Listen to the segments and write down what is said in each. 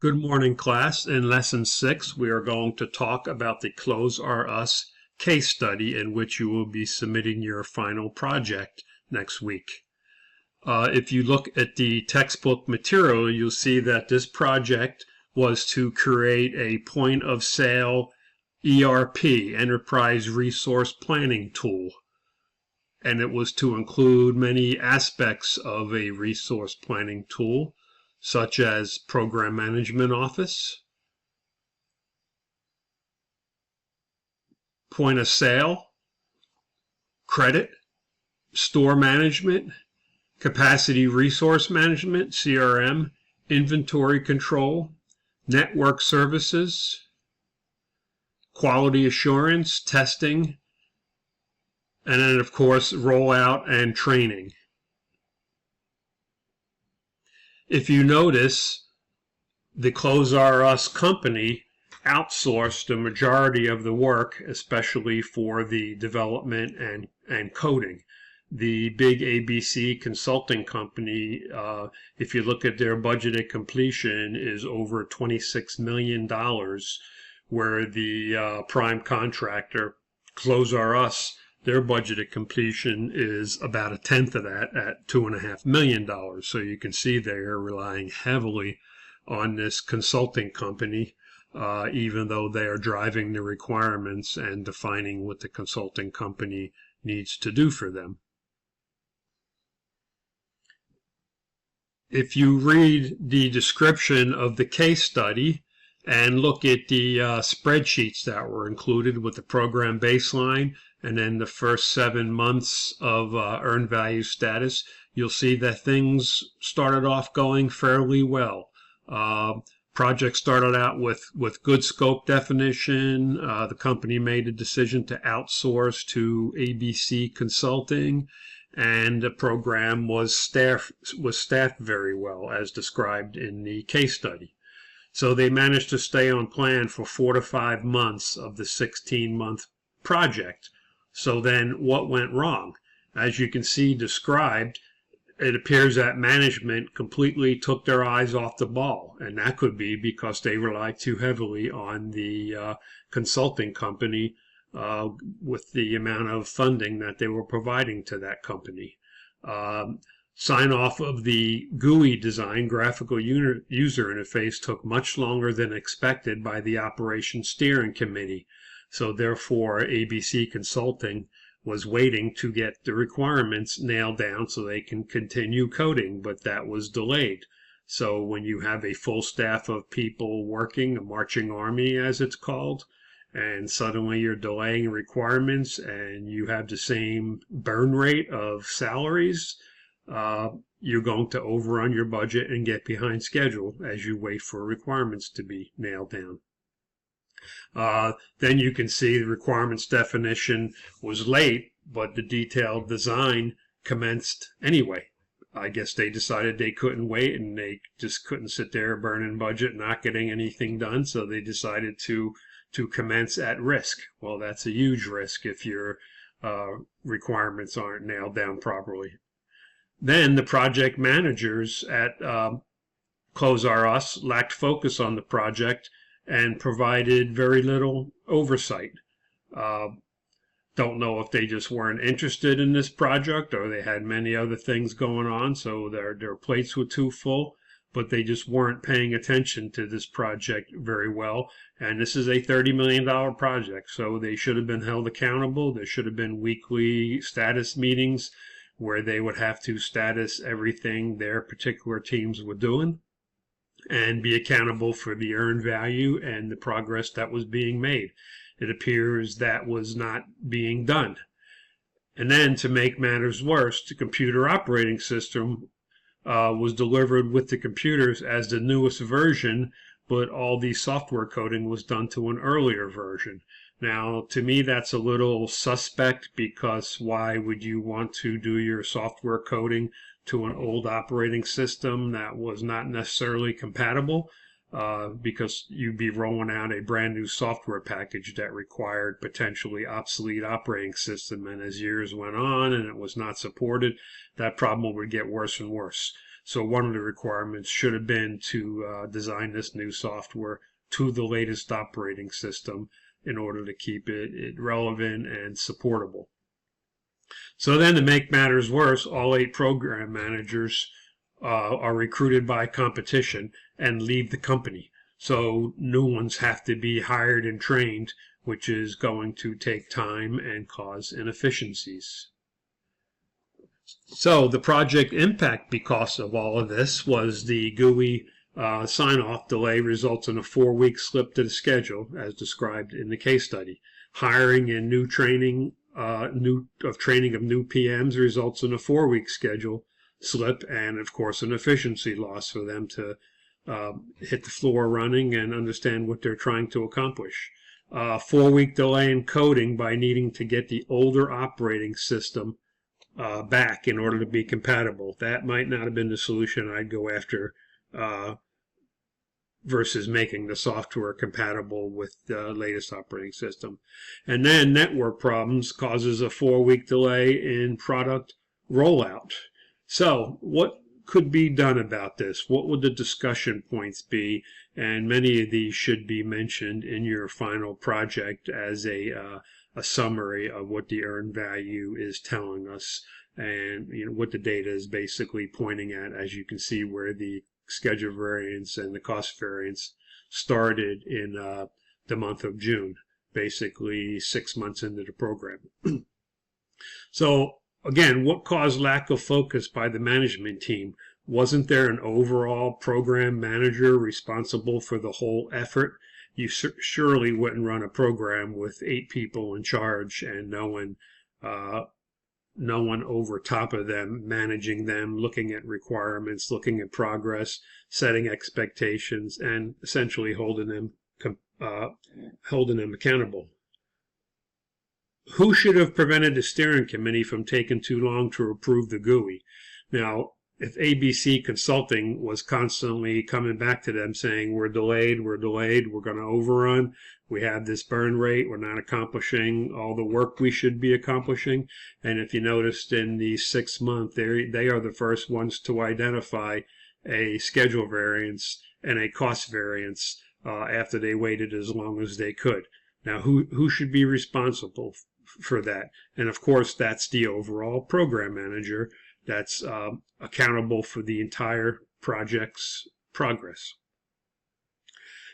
Good morning, class. In Lesson 6, we are going to talk about the Close Are Us case study in which you will be submitting your final project next week. If you look at the textbook material, you'll see that this project was to create a point-of-sale ERP, Enterprise Resource Planning tool. And it was to include many aspects of a resource planning tool, such as Program Management Office, point of sale, credit, store management, capacity resource management, CRM, inventory control, network services, quality assurance, testing, and then, of course, rollout and training. If you notice, the Close Are Us company outsourced the majority of the work, especially for the development and coding. The big ABC consulting company, if you look at their budgeted completion, is over $26 million, where the prime contractor, Close Are Us, their budgeted completion is about a tenth of that at $2.5 million. So you can see they're relying heavily on this consulting company, even though they are driving the requirements and defining what the consulting company needs to do for them. If you read the description of the case study and look at the spreadsheets that were included with the program baseline and then the first 7 months of earned value status, you'll see that things started off going fairly well. Project started out with good scope definition. The company made a decision to outsource to ABC Consulting, and the program was staffed very well, as described in the case study. So they managed to stay on plan for 4 to 5 months of the 16-month project. So then what went wrong? As you can see described, it appears that management completely took their eyes off the ball, and that could be because they relied too heavily on the consulting company with the amount of funding that they were providing to that company. Sign off of the GUI design, graphical user interface, took much longer than expected by the Operations Steering Committee. So therefore, ABC Consulting was waiting to get the requirements nailed down so they can continue coding, but that was delayed. So when you have a full staff of people working, a marching army as it's called, and suddenly you're delaying requirements and you have the same burn rate of salaries, you're going to overrun your budget and get behind schedule as you wait for requirements to be nailed down. Then you can see the requirements definition was late, but the detailed design commenced anyway. I guess they decided they couldn't wait and they just couldn't sit there burning budget, not getting anything done, so they decided to commence at risk. Well, that's a huge risk if your requirements aren't nailed down properly. Then the project managers at Close Are Us lacked focus on the project and provided very little oversight. Don't know if they just weren't interested in this project or they had many other things going on, so their plates were too full, but they just weren't paying attention to this project very well. And this is a $30 million project, so they should have been held accountable. There should have been weekly status meetings where they would have to status everything their particular teams were doing and be accountable for the earned value and the progress that was being made. It appears that was not being done. And then to make matters worse, the computer operating system was delivered with the computers as the newest version, but all the software coding was done to an earlier version. Now, to me, that's a little suspect, because why would you want to do your software coding to an old operating system that was not necessarily compatible? Because you'd be rolling out a brand new software package that required potentially obsolete operating system, and as years went on and it was not supported, that problem would get worse and worse. So one of the requirements should have been to design this new software to the latest operating system in order to keep it relevant and supportable. So then, to make matters worse, all 8 program managers are recruited by competition and leave the company. So new ones have to be hired and trained, which is going to take time and cause inefficiencies. So the project impact because of all of this was the GUI sign-off delay results in a 4-week slip to the schedule, as described in the case study. Hiring and new training of new PMs results in a 4-week schedule slip, and of course an efficiency loss for them to hit the floor running and understand what they're trying to accomplish. 4-week delay in coding by needing to get the older operating system back in order to be compatible. That might not have been the solution I'd go after versus making the software compatible with the latest operating system. And then network problems causes a 4-week delay in product rollout. So what could be done about this? What would the discussion points be? And many of these should be mentioned in your final project as a summary of what the earned value is telling us, and what the data is basically pointing at, as you can see where the schedule variance and the cost variance started in the month of June, basically 6 months into the program. So again, what caused lack of focus by the management team? Wasn't there an overall program manager responsible for the whole effort? You surely wouldn't run a program with 8 people in charge and no one over top of them, managing them, looking at requirements, looking at progress, setting expectations, and essentially holding them accountable. Who should have prevented the steering committee from taking too long to approve the GUI? Now, if ABC Consulting was constantly coming back to them saying, we're delayed, we're going to overrun, we have this burn rate, we're not accomplishing all the work we should be accomplishing. And if you noticed in the 6th month, they are the first ones to identify a schedule variance and a cost variance after they waited as long as they could. Now, who should be responsible for that? And of course, that's the overall program manager that's accountable for the entire project's progress.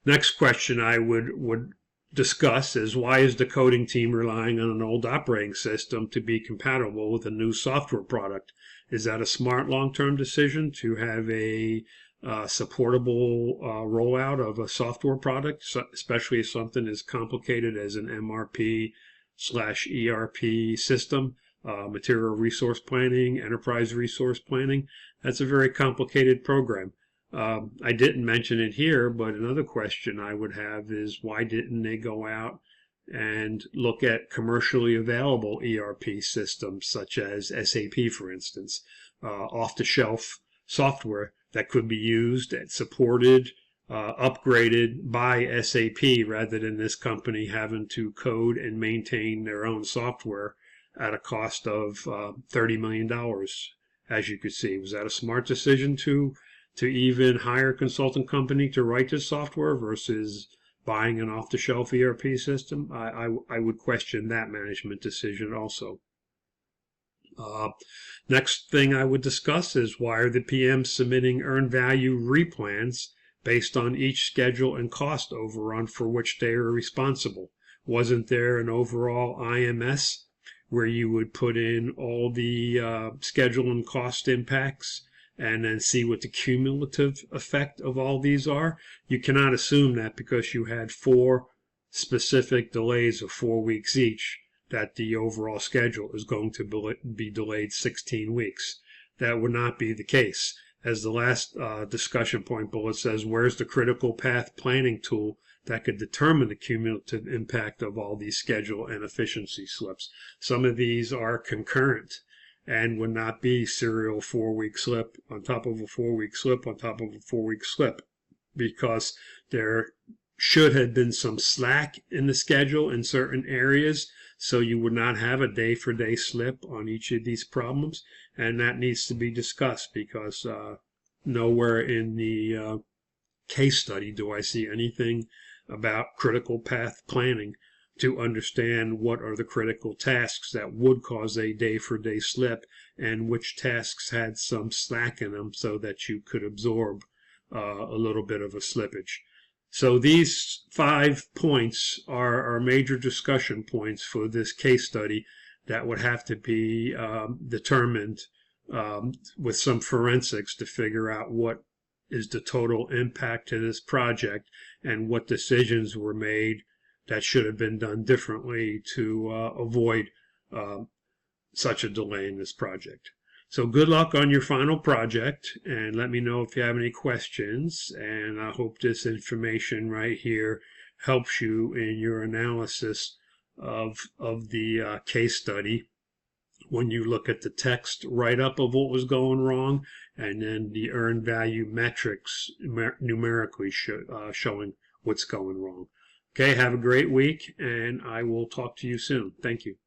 Next question I would discuss is, why is the coding team relying on an old operating system to be compatible with a new software product? Is that a smart long-term decision to have a supportable rollout of a software product, especially if something as complicated as an MRP/ERP system, material resource planning, enterprise resource planning? That's a very complicated program. I didn't mention it here, but another question I would have is, why didn't they go out and look at commercially available ERP systems, such as SAP, for instance, off-the-shelf software that could be used and supported, upgraded by SAP, rather than this company having to code and maintain their own software at a cost of $30 million, as you could see. Was that a smart decision to even hire a consultant company to write this software versus buying an off-the-shelf ERP system? I would question that management decision also. Next thing I would discuss is, why are the PMs submitting earned value replans based on each schedule and cost overrun for which they are responsible? Wasn't there an overall IMS where you would put in all the schedule and cost impacts and then see what the cumulative effect of all these are? You cannot assume that because you had 4 specific delays of 4 weeks each, that the overall schedule is going to be delayed 16 weeks. That would not be the case. As the last discussion point bullet says, where's the critical path planning tool that could determine the cumulative impact of all these schedule and efficiency slips? Some of these are concurrent and would not be serial 4-week slip on top of a 4-week slip on top of a 4-week slip, because there should have been some slack in the schedule in certain areas, so you would not have a day-for-day slip on each of these problems. And that needs to be discussed, because nowhere in the case study do I see anything about critical path planning to understand what are the critical tasks that would cause a day-for-day slip and which tasks had some slack in them so that you could absorb a little bit of a slippage. So these 5 points are our major discussion points for this case study that would have to be determined with some forensics to figure out what is the total impact to this project and what decisions were made that should have been done differently to avoid such a delay in this project. So good luck on your final project, and let me know if you have any questions, and I hope this information right here helps you in your analysis of the case study when you look at the text write-up of what was going wrong and then the earned value metrics numerically showing what's going wrong. Okay, have a great week, and I will talk to you soon. Thank you.